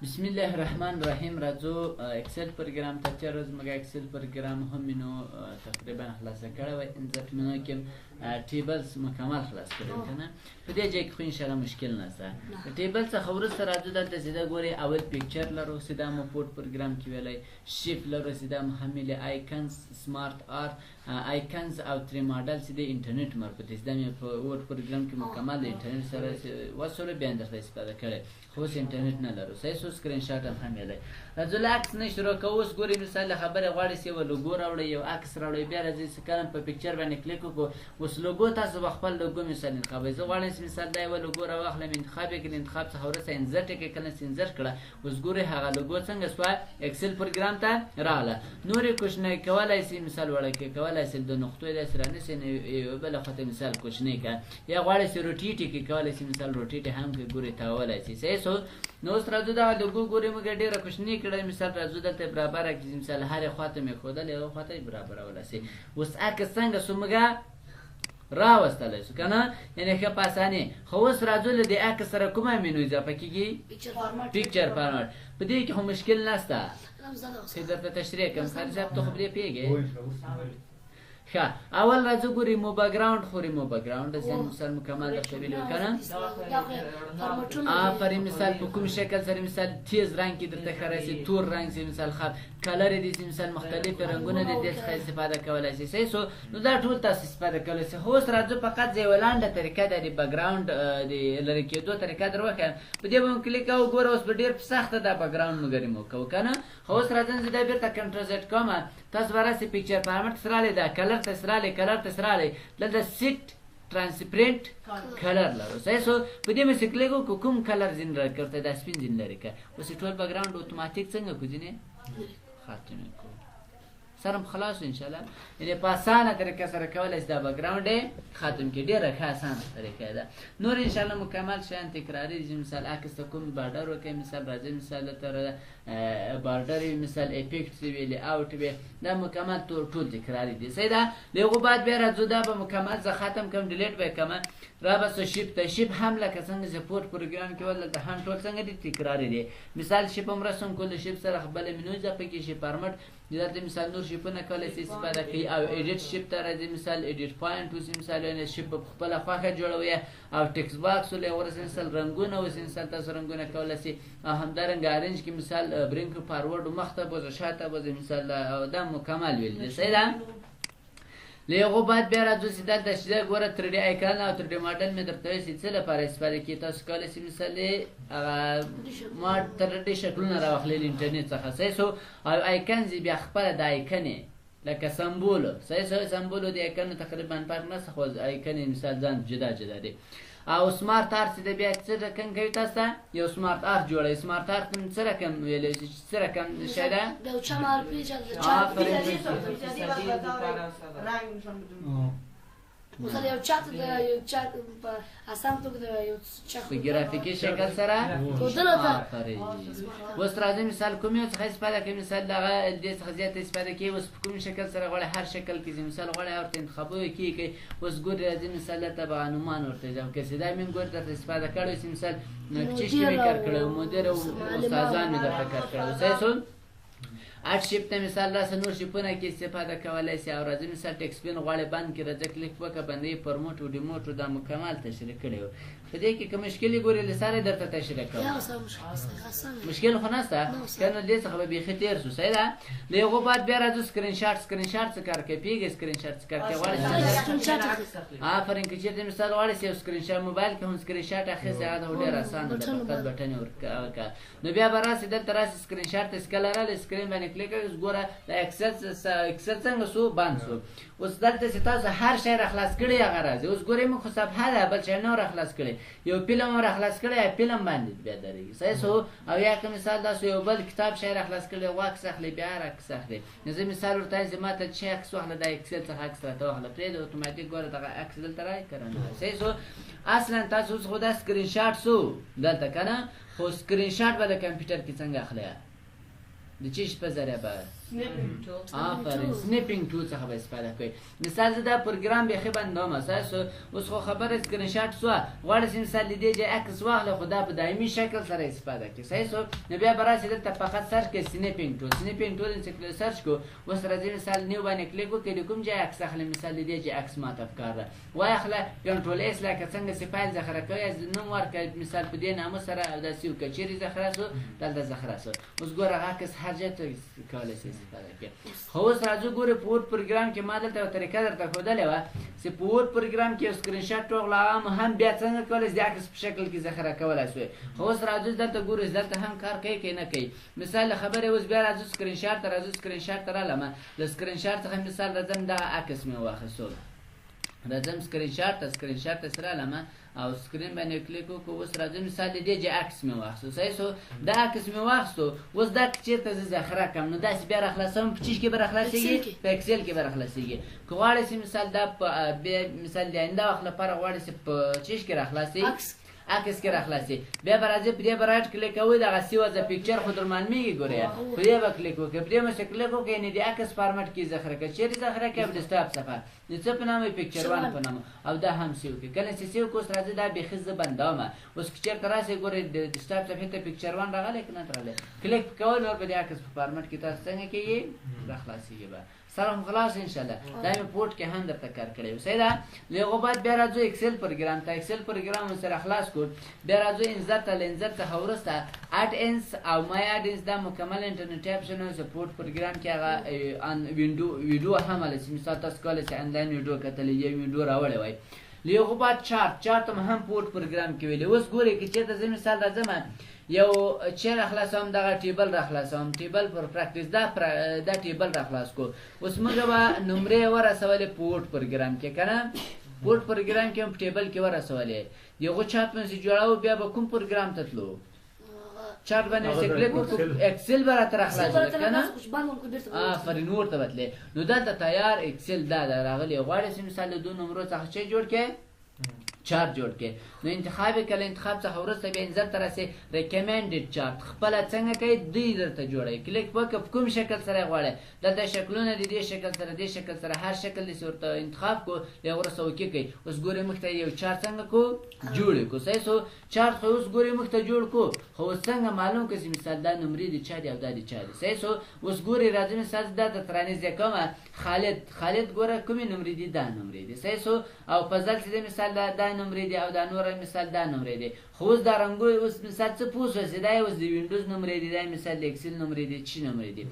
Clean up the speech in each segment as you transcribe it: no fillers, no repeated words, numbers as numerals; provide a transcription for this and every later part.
بسم الله الرحمن الرحیم. راځو اکسل پروګرام ته. چې روز موږ اکسل پروګرام هم نو تقریبا خلاص کړی و. ان ځکه کې ټیبلز مکمل خلاص کړی کنه. په دې ځای کې خو ان شاء الله مشکل نشته. ټیبل څخه وروسته راځو دلته سیده ګوري اول پیکچر لرو، سیده مو پورت پروګرام کې ویلای شیفت لرو، سیده مو حمل آیکنز سمارت آر آیکنز او تری ماډل سیده انټرنیټ مربوط سیده مې په ورډ پروګرام کې مکمل د انټرنیټ سره وسوله بیان درته استفاده کړي. خو اوس انټرنیټ نه لرو. صحیح سو سکرین شاټ هم ویلای. راځو عکس نه شروع کوو. اوس ګوري مثال خبره غواړي سی و لوګو راوړي یو عکس راوړي، بیا راځي سکرین په پیکچر باندې کلیک وکړو. اوس لوګو تاسو خپل لوګو مثال انتخابوي. زه غواړم مثال دا یو لوګو راوخلم، انتخاب کې انتخاب څخه ورسې انزرټ کې کله سنزر کړه. اوس ګوري هغه لوګو څنګه سوا اکسل پروګرام ته رااله. نورې کوشنه کولای شي مثال وړکه کولای شي د نقطې د سره نه سي بل خاطر مثال کوشنه کا یا غواړي سي روټیټ کې کولای شي مثال روټیټ هم کې ګوري تاولای شي. صحیح سو نو راځو دا لوګو ګوري موږ ډیره کوشنه کړه. مثال راځو دلته برابر کې مثال هر خواته مې خودل یو خواته برابر ولاسي. اوس اګه څنګه سمګه راوستلی شو کنه، یعنی ښه په اسانۍ. خو اوس راځو له دې عکس سره کومه مینو اضافه کېږي؟ پیکچر فارمټ. په دې کې خو مشکل نشته. که درته تشریح کړم خالد صاحب ته خو به دې پوهېږې. ښه اول راځو ګوري مو بکګراوند خو ریمو بکګراوند ځین مثال مکمل درته ویلي وو که نه. آفرین مثال په کوم شکل سره مثال تیز رنګ کې درته ښه راسي، تور رنګ سي مثال خط کلر دي سي مثال مختلف رنګونه دي دې څخه استفاده کولی شي. صحیح سو نو دا ټول تاسو استفاده کولی شي. خو اوس راځو فقط زه یوه لنډه طریقه ده د بکګراوند د لرې کېدو طریقه در وښیم. په دې به مو کلیک کوو. ګوره اوس به ډېر سخته دا بکګراوند موږ ریمو کوو که نه. خو اوس راځم زه دا بېرته کنټرول زیډ کوم. تاسو به راسي پیکچر فارمټ سره رالی دا کلر ته سره رالی کلر ته سره رالی دلته سیټ transparent colour लरो सही सो पदे में सिकले को कुकुम कलर जिन रख करते दा स्पिन जिन लरे का वो सिटोल बैकग्राउंड ऑटोमेटिक संग कुजिने खात्मे को सरम خلاص इंशाल्लाह यानी पासाना तरीके से रखवाल इस दा बैकग्राउंड है खात्म के ढेर रखा आसान तरीका है नूर इंशाल्लाह मुकम्मल शान तकरारी मिसाल आकस तकुम बॉर्डर के मिसाल राजे मिसाल तर बॉर्डर मिसाल इफेक्ट से ले आउट बे दा मुकम्मल तो तकरारी दे सहीदा लेगो बाद बे राजुदा ब मुकम्मल ज खत्म कम डिलीट बे कमा रबस शिप तशिप हमला का संग सपोर्ट प्रोग्राम के वला द हम टोल संग दी तकरारी दे मिसाल शिप हमरसम कुल शिप सर खबल मेनू ज पे की शिप फॉर्मेट जदा मिसाल नूर शिपना कले से استفاده کوي او ایډیټ شپ ته راځي مثال ایډیټ پوینټ اوس مثال نه شپ خپل خواخه جوړوي او ټیکس باکس له ورسې مثال رنگونه اوس مثال تاسو رنگونه کولای شي همدارنګ اورنج کې مثال برینګ فارورډ مخته بوزه شاته بوزه مثال دا مکمل ویل دي صحیح ده لیغو بعد بیا راځو سیده د شیده ګوره 3D آیکن او 3D ماډل مې درته وایي څه لپاره استفاده کوي تاسو کولای شئ مثال ما 3D شکلونه راوخلې انټرنیټ څخه صحیح سو او آیکن بیا خپل د آیکن لکه سمبولو صحیح سو سمبولو د آیکن تقریبا فرق نه څه خو آیکن مثال ځان جدا جدا دي او سمارت آرت د بیا څه رقم کوي تاسو یو سمارت آرت جوړوي سمارت آرت څه رقم ویلې څه رقم شاده د چمار پیچل مثلا یو چات په اسام تو د یو چات په ګرافیکي شکل سره ودلته اوس راځي مثال کوم یو څه استفاده کوي مثال دغه د څه زیات استفاده کوي اوس کوم شکل سره غواړي هر شکل کې مثال غواړي او انتخابوي کی اوس ګور راځي مثال تبع عنوان ورته ځم کې سیده من ګور ته استفاده کړو مثال چی می کار کړو مدیر او استادان می درته کار کړو صحیح سو اټ شپ ته مثال را سنور شپونه کې استفاده کولای شي او راځي مثال ټیکس پین غواړي بند کې راځي کلیک وکړه باندې پرموټ او ډیموټ دا مکمل تشریح کړو په دې کې کوم مشکل ګوري لساره درته تشریح کوم مشکل خو نهسته کنه دې څخه به خطر سو صحیح ده لیغو بعد بیا راځو سکرین شاټ څه کار کوي پیګ سکرین شاټ څه کار کوي غواړي آفرین کې چې مثال غواړي چې سکرین شاټ موبایل کې هم سکرین شاټ اخیسته دا ډېر آسان ده فقط بټن ورکا نو بیا براسه دلته راسي سکرین شاټ سکلراله سکرین باندې کلیک ګوره د اکسل څنګه سو باندې سو اوس دلته چې تاسو هر شی راخلاص کړی هغه راځي اوس ګورئ مو خو صفحه ده بل شی نه راخلاص کړی یو فلم راخلاص کړی فلم باندې بیا درېږي صحیح سو او یا که مثال تاسو یو بل کتاب شی راخلاص کړی واکس اخلي بیا راکس اخلي زه مثال ورته زما ته چې عکس واخله د اکسل څخه عکس راته واخله پرې د اتوماتیک ګوره دغه عکس دلته راځي کنه صحیح سو اصلا تاسو اوس خو دا سکرین شاټ سو دلته کنه خو سکرین شاټ به د کمپیوټر کې څنګه اخلي د چیش په ذریعه به آفرین سنیپینګ ټول څخه به استفاده کوي. مثال زه دا پروګرام بیخي بندوم اساسو اوس خو خبره اسکرین شاټ سو غواړئ چې مثال دې چې عکس واخله خو دا په دایمي شکل سره استفاده کوي. صحیح سو نو بیا به راشي دلته فقط سرچ کړئ سنیپینګ ټول چې سرچ کو اوس راځي مثال نیو باندې کلیک وکړئ کوم ځای عکس اخلي مثال دې چې عکس ماته ښکار ده وای اخله کنټرول اس لکه څنګه چې فایل ذخیره کوي نوم ورکړئ مثال په دې نامه سره او داسې وکړئ چیرې ذخیره سو دلته ذخیره سو. اوس ګوره عکس هر ځای ته کولی شي استفاده کوي. خو اوس راځو ګوره په وورډ پروګرام کې ما دلته یوه طریقه درته ښودلې وه چې په وورډ پروګرام کې یو سکرین شاټ واخله هم بیا څنګه کولی شي د عکس په شکل کې ذخیره کولی شوی. خو اوس راځو دلته ګورو دلته هم کار کوي که نه کوي. مثال له خبرې اوس بیا راځو سکرین شاټ ته راځو سکرین شاټ ته رالمه له سکرین شاټ څخه مثال راځم دغه عکس مې واخیستو راځم سکرین شاټ ته سره علمه او سکرین باندې کلیک وکړو اوس راځم مثال دې چې عکس مې واخیستو صحیح سو دا عکس مې واخیستو اوس دا چېرته زه ذخیره کړم نو داسې بیا راخلاصوم په چیش کې به راخلاصېږي په اکسل کې به راخلاصېږي که غواړئ چې مثال دا بیا مثال د آینده وخت لپاره غواړئ چې په چیش کې راخلاصي عکس کې راخلاصي بیا به راځئ په دې به رایټ کلیک کوئ دغه سیو از پیکچر خو در معلومېږي ګورئ په دې به کلیک وکړئ په دې به کلیک وکړئ یعنې د عکس فارمټ کې ذخیره کړئ چیرې ذخیره کړئ په ډیسکټاپ صفحه د څه په نامه پیکچر وان په نامه او دا هم سیو کړئ کله چې سیو کړو اوس راځئ دا بیخي زه بندومه اوس که چېرته راسئ ګورئ د ډیسکټاپ صفحې ته پیکچر وان راغلی که نه راغلی کلیک کول نور به د عکس په فارمټ کې تاسو څنګه کېږي راخلاصېږي به سلام خلاص انشاءالله دا مې پورټ کې هم درته کار کړی و صحیح ده. له هغو بعد بیا راځو اکسل پروګرام ته اکسل پروګرام سره خلاص کړو بیا راځو انزر ته له انزر څخه وروسته اډ-انس او مای اډ-انس دا مکمل انټرنیټ اپشن او سپورټ پروګرام کې هغه ویډیو هم هله چې مثال تاسو کولی شئ انلاین ویډیو کتلی یو ویډیو راوړی وای. له هغو بعد چارت هم پورټ پروګرام کې ویلی اوس ګورئ که چېرته زه مثال راځم یو چی راخلاصوم دغه ټیبل راخلاصوم ټیبل پر پریکټیس دا ټیبل راخلاص کو اوس موږ به نمرې ورسولې په وورډ پروګرام کې که نه وورډ پروګرام کې هم په ټیبل کې ورسولې د هغو چارت باندې جوړوو بیا به کوم پروګرام ته تلو چارت باندې چې کلیک وکړو اکسل به راته راخلاصېده که نه آفرین ورته به تلې نو دلته تیار اکسل دا راغلی غواړئ چې مثال د 2 نمرو څخه چی جوړ کړې چارت جوړ کړئ نو انتخاب یې کله انتخاب څخه وروسته بیا انزر ته راسئ ریکمنډډ چارت خپله څنګه کوئ دوی درته جوړوي کلیک وکړه په کوم شکل سره یې غواړئ دلته شکلونه د دې شکل سره دې شکل سره هر شکل داسې ورته انتخاب کړو بیا وروسته اوکې کوئ اوس ګورئ موږ ته یو چارت څنګه کړو جوړ یې کړو صحیح سو چارت خو اوس ګورئ موږ ته جوړ کړو خو اوس څنګه معلوم کړو چې مثال دا نمرې د چا دي او دا د چا دي صحیح سو اوس ګورئ راځئ مثال دا درته رانږدې کومه خالد ګوره کومې نمرې دي دا نمرې دي صحیح سو او فضل چې دی مثال دا نمرې دي او دا نور مثال دا نمرې دي خو اوس دا رنګو اوس مثال څه پوه شوه چې دا اوس د وینډوز نمرې دي دا مثال د اکسل نمرې دي چی نمرې دي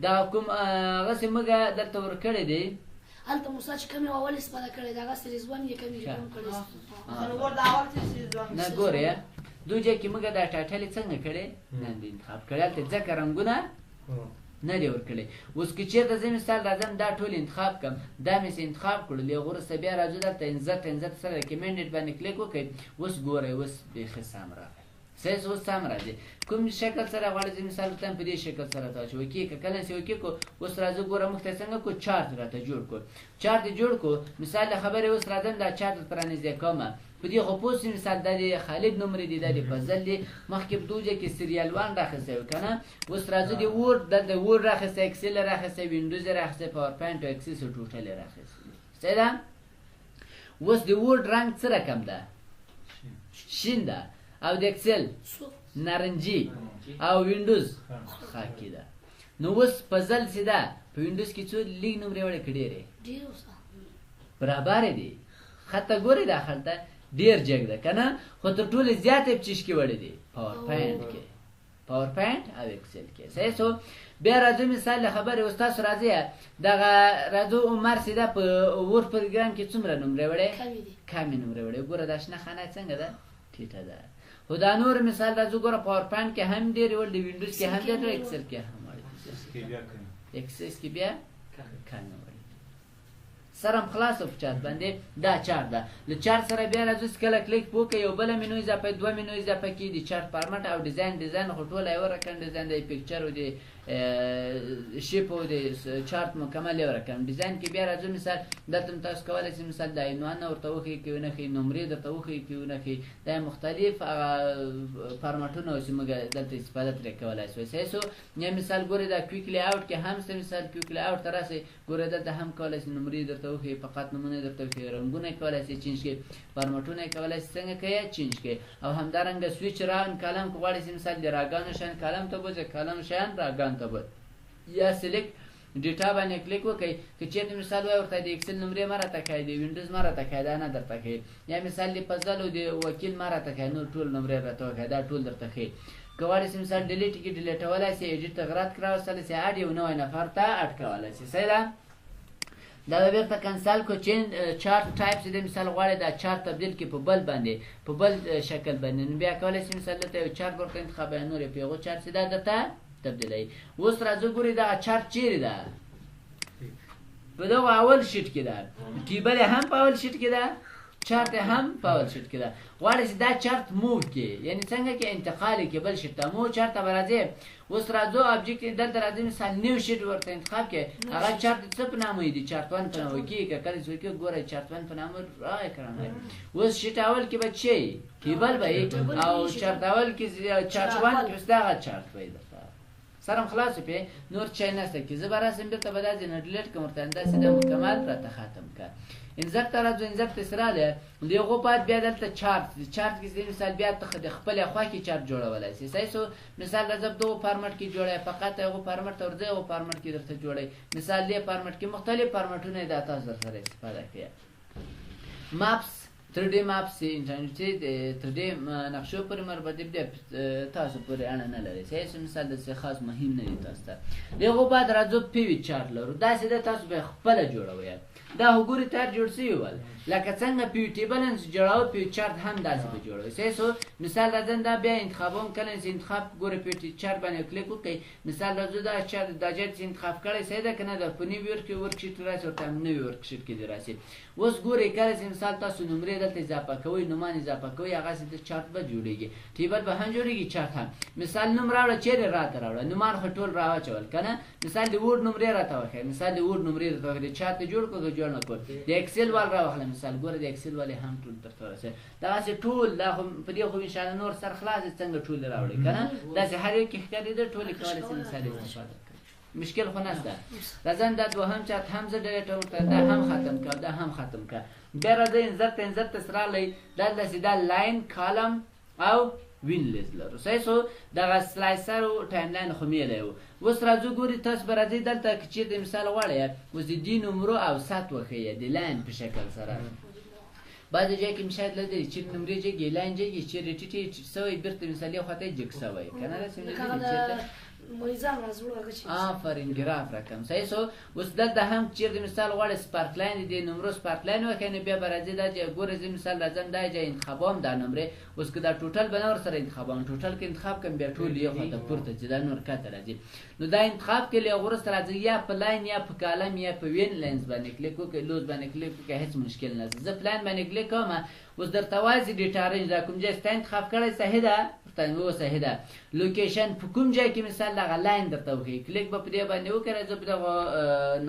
دا کوم هغسې موږ درته ورکړی دی هلته موسی چې کوم یې اول استفاده کړی دی هغه سریز 1 یې کوم یې کړی نه ګورې دوی ځای کې موږ دا ټایټل یې څنګه کړی نه دی انتخاب کړی هلته ځکه رنګونه نه دی ورکړی اوس که چېرته زه مثال راځم دا ټول انتخاب کړم دا مې انتخاب کړو له هغو وروسته بیا راځو دلته انزر سره ریکمنډډ باندې کلیک وکړئ اوس ګورئ اوس بیخي سم راغی صحیح اوس سم راځي کوم شکل سره غواړئ زه مثال ورته په دې شکل سره ته چې اوکې که کله چې اوکې کړو اوس راځو ګوره موږ ته څنګه کړو چارت راته جوړ کړو چارت یې جوړ کړو مثال له خبرې اوس راځم دا چارت درته رانږدې کومه په دې خو پوه شئ مثال دا د خالد نمرې دي دا د فضل دي مخکې په دوجه کې سریال 1 راخیستی و که نه اوس راځو د وورډ دلته وورډ راخیستی اکسل یې راخیستی وینډوز یې راخیستی پاور پوینټ او اکسس او ټوټل یې راخیستی صحیح ده اوس د وورډ رنګ څه رقم ده شین ده او د اکسل نارنجي او وینډوز خاکي ده نو اوس فضل چې ده په وینډوز کې څو لیږ نمرې وړې که ډېرې برابرې دي خطه ګورې دا خلته ډیر جګ ده که نه خو تر ټولې زیاتې په چیش کې وړې دي پاور پوینټ او اکسل کې صحیح سو بیا راځو مثال له خبرې اوس تاسو راځئ دغه راځو عمر سیده په وورډ پروګرام کې څومره نمرې وړې کمې نمرې وړې ګوره دا شنه خانه څنګه ده ټیټه ده خو دا نور مثال راځو ګوره پاور پوینټ کې هم ډېرې وړې وینډوز کې هم ډېرې اکسل کې هم وړې اکسس کې بیا کمې وړې سرم خلاص په چارت باندې دا چارت ده له چارت سره بیا راځو چې کله کلیک وکړئ یو بله منو اضافه 2 منو اضافه کړي د چارت فارمټ او ډیزاین خو ټوله یو رقم ډیزاین دی پیکچر او د شیپ او د چارت مکمل یو رقم ډیزاین کې بیا راځو مثال دلته تاسو کولی شئ مثال د عنوان ورته وښیي کې ونښیي نمرې درته وښیي کې ونښیي دا مختلف فارمټونه چې موږ دلته استفاده ترې کولی شو صحیح شو یا مثال ګورئ دا کویک لی آوټ کې هم مثال کویک لی آوټ ته راسئ ګورئ دلته هم کولی شئ نمرې درته وښیي فقط نمونه درته وښیي رنګونه یې کولی شئ چینج کړئ فارمټونه یې کولی شئ څنګه کوئ چینج کړئ او همدارنګه سویچ ران کالم که غواړئ چې مثال د راګانو شیان کالم ته بوځئ کالم شیان راګان ته بوځئ یا سلیکټ ډیټا باندې کلیک وکړئ که چېرته مثال وایي ورته د اکسل نمرې مه راته ښایي د وینډوز مه راته ښایي دا نه درته ښایي یا مثال د فضل او د وکیل مه راته ښایي نور ټول نمرې راته وښایي دا ټول درته ښایي که غواړئ چې مثال ډیلیټ کې ډیلیټولی شئ ایډیټ تغیرات کې راوستلی شئ اډ یو نوی نفر ته اډ کولی شئ صحیح ده دا به بیرته کنسل کو چین چارت ټایپ چې د مثال غواړئ دا چارت تبدیل کړي په بل باندې په بل شکل باندې نو بیا کولی شئ مثال دلته یو چارت ورته انتخابوئ نور یې په هغو چارت چې دا درته تبدیلوي اوس راځو ګورئ دغه چارت چیرې ده په دغه اول شیټ کې ده ټیبل هم په اول شیټ کې ده چارت هم په اول شیټ کې ده غواړئ چې دا چارت موو کړي یعنی څنګه کې انتقال یې کړي بل شیټ ته موو چارت ته به راځئ اوس راځو آبجیکټ دلته راځئ مثال نیو شیټ ورته انتخاب کړئ هغه چارت څه په نامه وي د چارت 1 په نامه کېږي که کله چې وکړئ ګورئ چارت 1 په نامه راغی که رانغی اوس شیټ اول کې به څه وي ټیبل به او چارت اول کې چارت 1 کې اوس دغه چارت به درته سرم خلاص پې نور چای نسته کې زه به راسم بېرته به داسې نه ډیلیټ کړم ورته همداسې دا مکمل راته ختم کړه انزر ته راځو انزر ته چې راغلی د هغو بعد بیا دلته چارت چارت کې مثال بیا ته د خپلې خوا کې چارت جوړولی شي صحیح شو مثال راځه په دغو فارمټ کې جوړوئ فقط هغو فارمټ ته ورځئ هغو فارمټ کې درته جوړوئ مثال دې فارمټ کې مختلف فارمټونه یې دا تاسو درسره استفاده کوئ ماپس 3D ماپس انټرنیټي د 3D نقشو پورې مربوط دي تاسو پورې اړه نه لري صحیح شو مثال داسې خاص مهم نه دي تاسو ته د هغو بعد راځو پی وي چارت لرو داسې ده تاسو به خپله جوړوئ دا وګورئ تیار جوړ شوي ول لکه څنګه پی وي ټیبل جوړوو پی وي چارت هم داسې به جوړوئ صحیح شو مثال راځم دا بیا انتخابوم کله چې انتخاب ګورئ پی وي چارت باندې کلیک وکړئ مثال راځو دا چارت دا جایت چې انتخاب کړی صحیح ده که نه ده په نوي ورکشیټ راسي ورته نوي ورکشیټ کې دې راسي اوس ګورئ کله چې مثال تاسو نمرې دلته اضافه کوئ نومان اضافه کوئ هغسې د چارت به جوړېږي ټیبل به هم جوړېږي چارت هم مثال نوم راوړه چیرې راته راوړه نومان خو ټول راواچول که نه مثال د وورډ نمرې راته وښیه مثال د وورډ نمرې درته وښیه د چارت یې جوړ کړو که جوړ نه کړو د اکسل وال راواخله مثال ګوره د اکسل والې هم ټول درته ورسوي دغسې ټول دا خو په دې خو انشاءالله نور سر خلاص څنګه ټول یې راوړئ که نه داسې هر یو کې ښکارېده ټول یې کولی شي مثال استفاده کړئ مشکل خو نشته راځم دا دوهم چارت هم زه ډیلیټوم دا هم ختم کړه دا هم ختم کړه بیا راځئ انزر ته راغلی دا داسې دا لاین کالم او وین لیست لرو صحیح شو دغه سلایسر او ټایم لاین خو میلی و اوس راځو ګورئ تاسو به راځئ دلته که چېرته مثال غواړئ اوس د دې نمرو او سات وښیه د لاین په شکل سره بعضې ځای کې شاید لدی چېرې نمرې جګې لاین جګې چېرې ټیټې سوی بېرته مثال یو خواته یې جګ سوی که نه داسې آفرین ګراف رقم صحیح شو اوس دلته هم چېرته مثال غواړئ سپارک لاین د نمرو سپارک لاین وښیه نو بیا به راځئ دا ګورئ زه مثال راځم دا جای انتخابوم دا نمرې اوس که دا ټوټل به نه ورسره انتخابوم ټوټل که انتخاب کړم بیا ټول یو خواته پورته ځي دا نور کاته راځي نو دا انتخاب کې له هغو وروسته راځئ یا په لاین یا په کالم یا په وین لاینز باندې کلیک وکړئ لوز باندې کلیک وکړئ هېڅ مشکل نه زه په لاین باندې کلیک کوم اوس درته وایي چې ډیټا رینج دا کوم ځای ستا انتخاب کړی صحیح ده و صحیح ده لوکیشن په کوم ځای کې مثال دغه لاین درته وښیي کلیک به په دې باندې وکړئ زه په دغه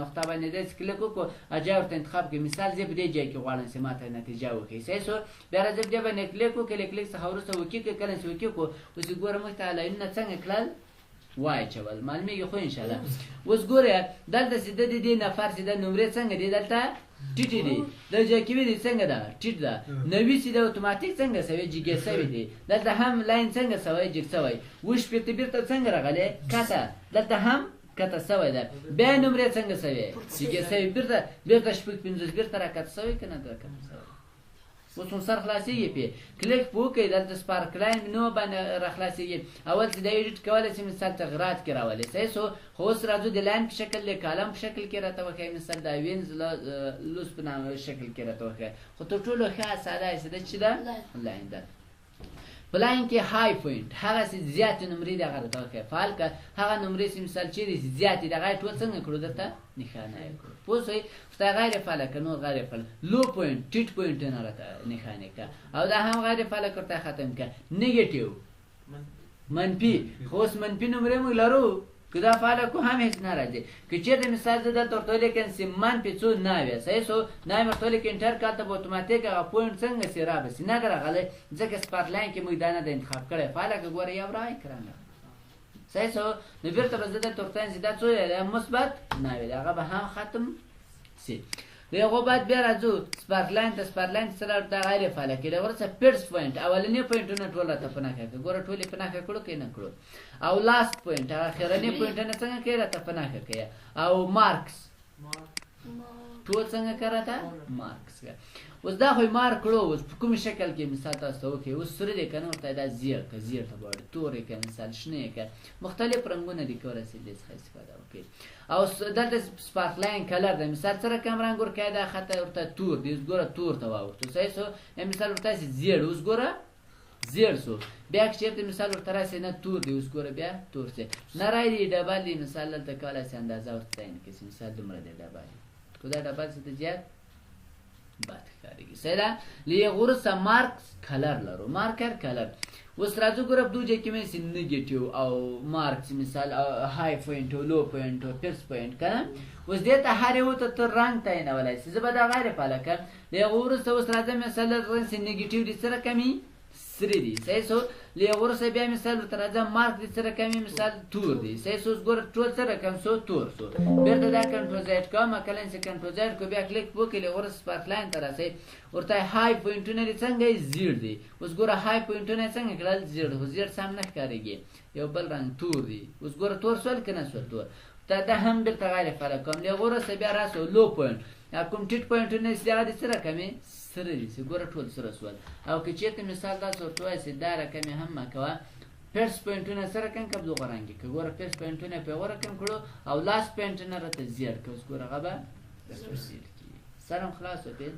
نقطه باندې داسې کلیک وکړو جای ورته انتخاب کړئ مثال زه په دې ځای کې غواړم چې ماته نتیجه وښیي صحیح شو بیا راځه په دې باندې کلیک وکړئ له کلیک څخه وروسته اوکې کړئ کله چې اوکې کړو اوس ګوره موږ ته لاینونه څنګه کړل واچول معلومیږي خو انشاءالله اوس ګوره دلته چې د دې نفر چې د نمرې څنګه دی دلته ټیټې دي دا جای کې دی څنګه ده ټیټ ده نوي چې د اتوماتیک څنګه سوی جګې سوی دی دلته هم لاین څنګه سوی جګ سوی وش پېرته بېرته څنګه راغلی کته دلته هم کته سوی ده بیا نمرې څنګه سوی جګې سوی بېرته شپږ پنځوس بېرته راکته سوی که نه راکته سوی اوس نو سر خلاصېږي پې کلیک په وکړئ دلته سپارک لاین نو باندې راخلاصېږي اول چې دا ایډیټ کولی شي مثال تغیرات کې راولي صحیح شو خو اوس راځو د لاین په شکل د کالم په شکل کې راته وښیئ مثال د وینز لوس په نامه شکل کې راته وښیئ خو تر ټولو ښه ساده یې چې ده لاین ده بلاین کې های پوینټ هغه سي زیات نمرې دغه راته فعال ک هغه نمرې سي مثال چیرې زیات دغه ټول څنګه کړو درته نښانه کړو پوه شئ فتا غیر فعال ک نور غیر فعال لو پوینټ ټیټ پوینټ نه راته نښانه ک او دا هم غیر فعال کړه ختم ک نیگیټیو منفي خو اوس منفي نمرې موږ لرو که دا فعال کو هم هیڅ نه راځي که چیرته مثال زه دلته ورته ولیکم چې منفي څو نوي صحیح سو نوي ورته ولیکم انټر کړه ته به اتوماتیک هغه پوینټ څنګه سي رابسي نه راغلی ځکه سپارټ لاین کې موږ دا نه د انتخاب کړی فعال که ګوره یو رای کړنه صحیح سو نو بیرته به زه دلته ورته وایم چې دا څو دی مثبت نوي دی هغه به هم ختم سي د هغو بعد بیا راځو سپارک لاین ته سپارک لاین سره ورته غیر فعاله کړي وروسته پیرس پوینټ اولنی پوینټونه ټول راته په نښه کړي ګوره ټول یې په نښه کړو که نه کړو او لاست پوینټ هغه اخرني پوینټونه څنګه کړي راته په نښه کړي او مارکس ټول څنګه کړه راته مارکس اوس دا خو یې مارک کړو اوس په کوم شکل کې مثال تاسو ته وکړي اوس سره دی که نه ورته دا زیړ که زیړ ته غواړي تور یې که مثال شنه یې که مختلف رنګونه دي که ورسې دې څخه استفاده وکړي او دلته سپارک لاین کلر دی مثال سره کم رنګ ورکوي دا خطه ورته تور دی اوس ګوره تور ته واوښتو صحیح سو مثال ورته هسې زیړ اوس ګوره زیړ سو بیا که چېرته مثال ورته راسې نه تور دی اوس ګوره بیا تور سي نری دی ډبل دی مثال دلته کولی سي اندازه ورته تعین کړي مثال دومره دی ډبل خو دا ډبل څه ته زیات بد ښکارېږي صحیح ده له هغې وروسته مارکس کلر لرو مارکر کلر اوس راځو ګوره په دو ځای کې مې سي نیګیټیو او مارکس مثال های پوینټ او لو پوینټ او پیرس پوینټ که نه اوس دې ته هر یو ته ته رنګ تعینولی سي زه به دا غیر فعاله کړم له هغې وروسته اوس راځم مثال رنګ سي نیګیټیو دي سره کمي سره دي صحیح سو له هغې وروسته بیا مثال ورته راځم مارک دي سره کمي مثال تور دي صحیح سو اوس ګوره ټول سره کم سو تور سو بېرته دا کنټروزایډ کوم کله چې کنټروزایډ کړو بیا کلیک وکړي له هغې وروسته سپارک لاین ته راسئ ورته های پوینټونه دي څنګه یې زیړ دي اوس ګوره های پوینټونه یې څنګه کړل زیړ خو زیړ سم نه ښکارېږي یو بل رنګ تور دي اوس ګوره تور سول که نه سول تور دا هم بېرته غیر فعاله کوم له هغې وروسته بیا راسو لو پوینټ کوم ټیټ پوینټونه چې هغه دي سره کمې سره دي چې ګوره ټول سره سول او که چېرته مثال تاسو ورته وایي چې دا رقم یې هم مه کوه پیرس پوینټونه سره کم که دغه رنګ که ګوره پیرس پوینټونه پرې ورقم کړو او لاست پوینټونه راته زیړ که اوس ګوره هغه به درته زیړ کېږي سر هم خلاص وکړې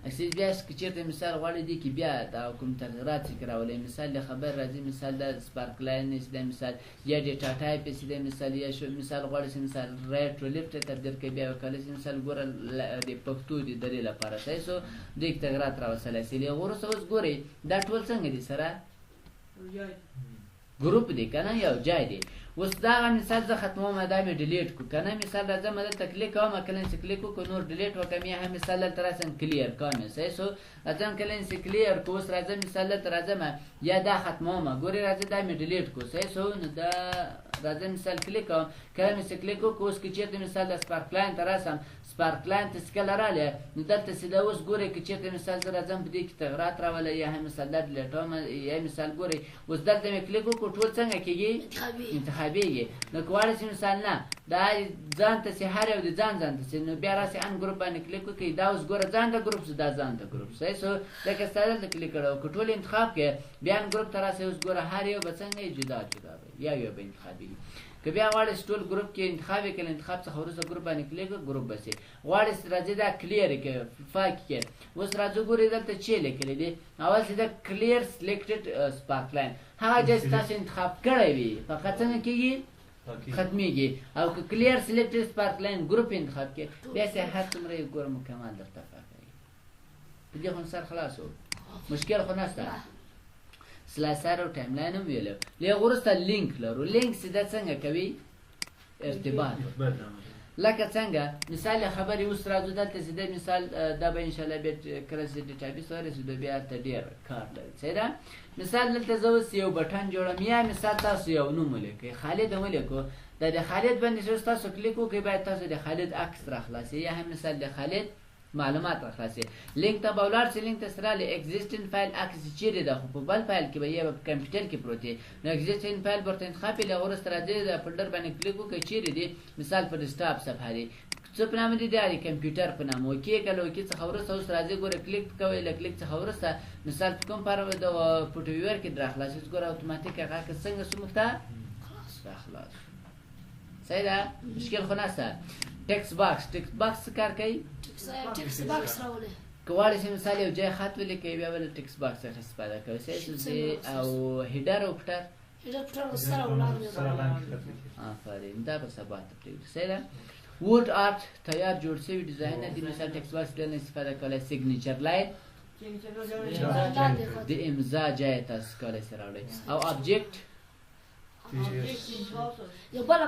اکسیز بیا که چېرته مثال غواړي دي کې بیا دا کوم تغیرات چې راولئ مثال د خبر راځي مثال دا سپارک لاین چې دی مثال یا ډیټا ټایپ چې دی مثال یا مثال غواړي چې مثال رایټ و لیفټ تبدیل کوي بیا وکولی شي مثال ګوره د پښتو دي د دې لپاره صحیح سو دوی کې تغیرات راوستلی شي له هغې وروسته اوس ګورئ دا ټول څنګه دي سره ګروپ دی که نه یو جای دی اوس دغه مثال زه ختموم دا مې ډیلیټ کړو که نه مثال راځم دلته کلیک کوم کله چې کلیک وکړو نور ډیلیټ وکړم یا هم مثال دلته راسم کلیر کوم صحیح سو راځم کله چې کلیر کړو اوس راځم مثال دلته راځم یا دا ختموم ګورې راځه دا مې ډیلیټ کړو صحیح سو نو دا راځم مثال کلیک کوم کله مې چې کلیک وکړو اوس که چېرته مثال د سپارک لاین ته راسم سپارک لاین ته چې کله راغلی نو دلته سیده اوس ګورئ که چېرته مثال زه راځم په دې کې تغیرات راولئ یا هم مثال دا ډیلیټوم یا مثال ګورئ اوس دلته مې کلیک وکړو ټول څنګه کېږي انتخابېږي نو که غواړئ چې مثال نه دا ځان ته چې هر یو د ځان ته چې نو بیا راسئ ان ګروپ باندې کلیک وکړئ دا اوس ګوره ځان ته ګروپ دا ځان ته ګروپ صحیح سو لکه ستا دلته کلیک کړی او که ټول انتخاب کړې بیا ان ګروپ ته راسئ اوس ګوره هر یو به څنګه جدا جدا به یو به انتخابېږي که بیا غواړئ چې ټول ګروپ کې انتخاب یې کړئ انتخاب څخه وروسته ګروپ باندې کلیک وکړئ ګروپ به سي غواړئ چې راځئ دا کلیر یې کړئ فاک کړئ اوس راځو ګورئ دلته چې لیکلی دی اول چې دا کلیر سلیکټډ سپارک لاین هغه ځای چې تاسو انتخاب کړی وي فقط څنګه کېږي ختمیږي او که کلیر سلیکټډ سپارک لاین ګروپ انتخاب کړئ بیا چې هر څومره یې ګوره مکمل درته ښکاري په دې خو سر خلاص و مشکل خو نشته سلایسر او ټایم لاین هم ویلو له هغې وروسته لینک لرو لینک سیده څنګه کوي ارتباط لکه څنګه مثال خبرې اوس راځو دلته سیده مثال دا به انشاءالله بیا کله چې ډیټابیس ورسېدو بیا هلته ډېر کار لري صحیح ده مثال دلته زه اوس یو بټن جوړم یا مثال تاسو یو نوم ولیکئ خالد هم ولیکو دا د خالد باندې چې اوس تاسو کلیک وکړئ باید تاسو د خالد عکس راخلاصئ یا هم مثال د خالد معلومات راخلاصي لینک ته به ولاړ شي لینک ته سره له اگزیسټنټ فایل عکس چیرې ده خو په بل فایل کې به یې په کمپیوټر کې پروت دی نو اگزیسټنټ فایل ورته انتخاب کړئ له هغې وروسته راځئ د فولډر باندې کلیک وکړئ چیرې دی مثال په ډیسکټاپ صفحه دی څه په نامه دی د کمپیوټر په نامه اوکې که له اوکې څخه وروسته اوس راځئ ګوره کلیک کوئ له کلیک څخه وروسته مثال په کوم د فوټو ویور کې راخلاصي ګوره اتوماتیک هغه که څنګه سو موږ ته راخلاص صحیح ده مشکل خو نشته ټکس باکس څه کار کوي ټکس باکس راولئ که غواړئ چې مثال یو ځای خط ولیکئ بیا به له ټکس باکس څخه استفاده کوئ او هیډر او فوټر آفرین دا به سبا ته پرېږدو صحیح ده ووډ آرټ تیار جوړ شوي ډیزاینونه دي مثال ټکس باکس ډېر نه استفاده کولی سیګنیچر لاین د امضا ځای تاسو کولی شئ راوړئ او آبجیکټ یو بل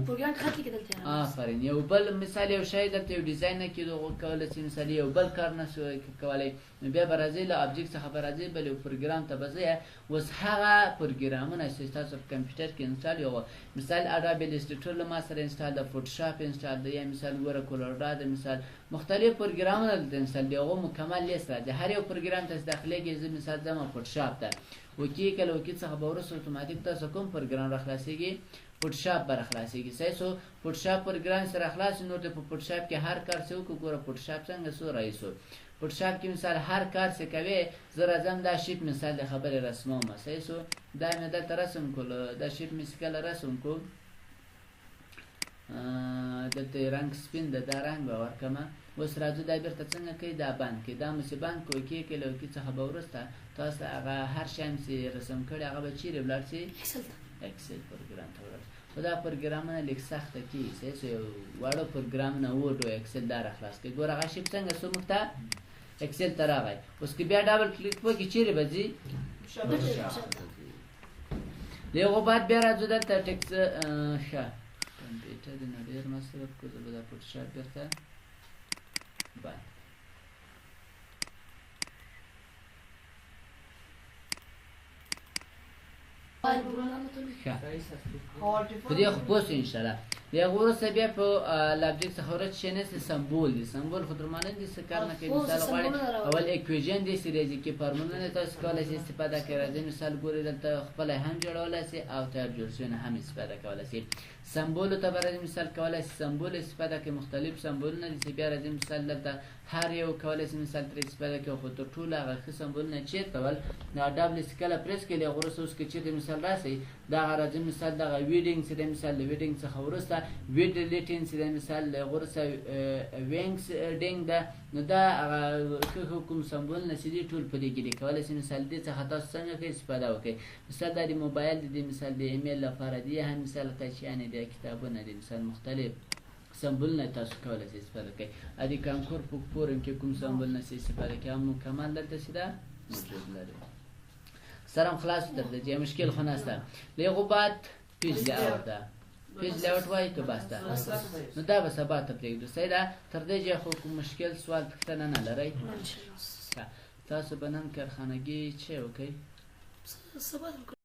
پروګرام کې خط لیکل دلته آفرین یو بل مثال یو شی درته یو ډیزاین نه کېدو کولی شئ مثال یو بل کار نه شو کولی نو بیا به راځئ له آبجیکټ څخه به راځئ بل یو پروګرام ته به ځئ اوس هغه پروګرامونه چې تاسو په کمپیوټر کې انسټال یو مثال اډوبي ایلسټریټر له ما سره انسټال ده فوټوشاپ انسټال ده یا مثال ګوره کولورډا ده مثال مختلف پروګرامونه دلته انسټال دي هغه مکمل لیست راځي هر یو پروګرام ته چې داخلیږي زه مثال ځم فوټوشاپ ته وکي کله وکي څخه به وروسته اتوماتیک تاسو کوم پروګرام راخلاصېږي فوټوشاپ به راخلاصېږي صحیح سو فوټوشاپ پروګرام سره خلاص نو ته په فوټوشاپ کې هر کار څه وکړو ګوره فوټوشاپ څنګه سو رایسو فوټوشاپ کې مثال هر کار څه کوي زه راځم دا شیپ مثال د خبرې رسموم صحیح سو دا مې دلته رسم کړو دا شیپ مې کله رسم کړو دلته رنګ سپین ده دا رنګ به ورکړمه اوس راځو دا بیرته څنګه کوي دا بند کوي دا مې بند کوي کې له وکي څخه به وروسته تاسو هغه هر شی چې رسم کړی هغه به چیرې ولاړ شي اکسل پروګرام ته ولاړ خو دا پروګرامونه لږ سخته کېږي صحیح سو یو واړه پروګرامونه وډ او اکسل دا راخلاص کوي ګوره هغه شیپ څنګه سو موږ ته اکسل ته راغی اوس که بیا ډبل کلیک وکړي چیرې به ځي د هغو بعد بیا راځو دلته ټکس ښه کمپیوټر نه ډېر مصرف کړو زه به دا فوټوشاپ بیرته بند په دې خو پوه شئ انشاءالله د هغه وروسته بیا په له ابجکټ څخه وروسته شی نشته سمبول دي سمبول خو در مانند دي څه کار نه کوي مثال غواړئ اول اکویژن دي چې راځي کې فارمولونه تاسو کولی شئ استفاده کړئ راځئ مثال ګورئ دلته خپله هم جوړولی شئ او تیار جوړ شوي نه هم استفاده کولی شئ سمبولو ته به راځئ مثال کولی شئ سمبول استفاده کړئ مختلف سمبولونه دي چې بیا راځئ مثال دلته هر یو کولی شئ مثال ترې استفاده کړئ خو تر ټولو هغه ښه سمبولونه چېرته ول دا ډبل چې کله پریس کړئ له هغه وروسته اوس که چېرته مثال راسئ دغه راځي مثال دغه ویډینګ چې دی مثال د ویډینګ څخه وروسته ویډ ریلیټینګ چې دی مثال له هغه وروسته وینګس ډینګ ده نو دا هغه ښه ښه کوم سمبولونه چې دي ټول په دې کې دي کولی شئ مثال دې څخه تاسو څنګه کوئ استفاده وکړئ مثال دا د موبایل د مثال د ایمیل لپاره دي هم مثال تاچیانې دي کتابونه دي مثال مختلف سمبولونه تاسو کولی شئ استفاده کړئ د کانکور په فورم کې کوم سمبولونه چې استفاده کړئ هم مکمل دلته چې ده موجود لري سرم خلاص درته چې مشکل خو نشته له هغو بعد پیج لیاوټ ده پیج لیاوټ وایي که بس ده نو دا به سبا ته پرېږدو صحیح ده تر دې ځایه خو کوم مشکل سوال پوښتنه نه لرئ تاسو به نن کارخانګي څه وکئ